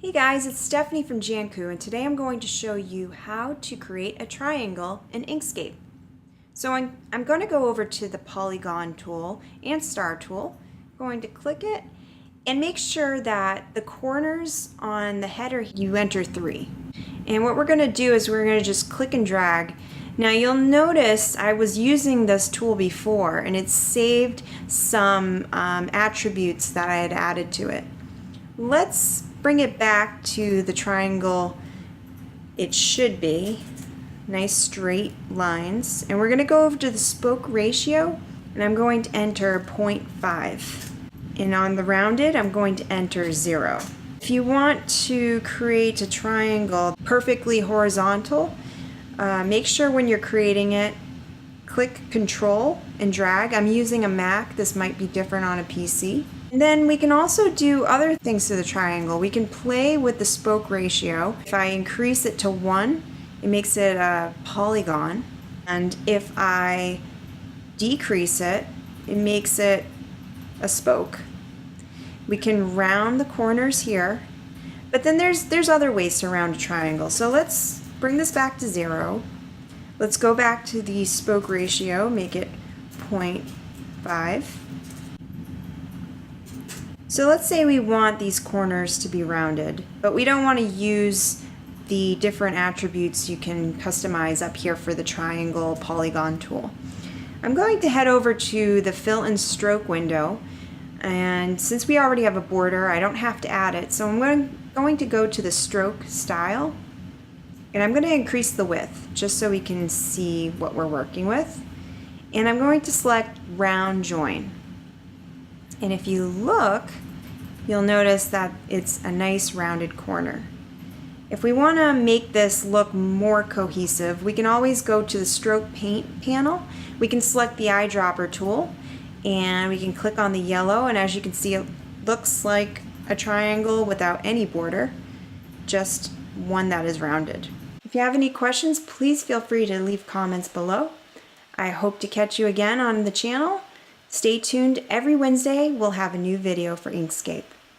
Hey guys, it's Stephanie from Janku, and today I'm going to show you how to create a triangle in Inkscape. So I'm going to go over to the polygon tool and star tool. I'm going to click it and make sure that the corners on the header, you enter 3. And what we're going to do is we're going to just click and drag. Now you'll notice I was using this tool before and it saved some attributes that I had added to it. Let's bring it back to the triangle it should be. Nice straight lines. And we're going to go over to the spoke ratio and I'm going to enter 0.5. And on the rounded I'm going to enter 0. If you want to create a triangle perfectly horizontal, make sure when you're creating it, click Control and drag. I'm using a Mac. This might be different on a PC. And then we can also do other things to the triangle. We can play with the spoke ratio. If I increase it to 1, it makes it a polygon. And if I decrease it, it makes it a spoke. We can round the corners here, but then there's other ways to round a triangle. So let's bring this back to 0. Let's go back to the spoke ratio, make it 0.5. So let's say we want these corners to be rounded, but we don't want to use the different attributes you can customize up here for the triangle polygon tool. I'm going to head over to the fill and stroke window, and since we already have a border, I don't have to add it, so I'm going to go to the stroke style, and I'm going to increase the width just so we can see what we're working with. And I'm going to select round join. And if you look, you'll notice that it's a nice rounded corner. If we want to make this look more cohesive, we can always go to the stroke paint panel. We can select the eyedropper tool and we can click on the yellow, and as you can see, it looks like a triangle without any border, just one that is rounded. If you have any questions, please feel free to leave comments below. I hope to catch you again on the channel. Stay tuned. Every Wednesday we'll have a new video for Inkscape.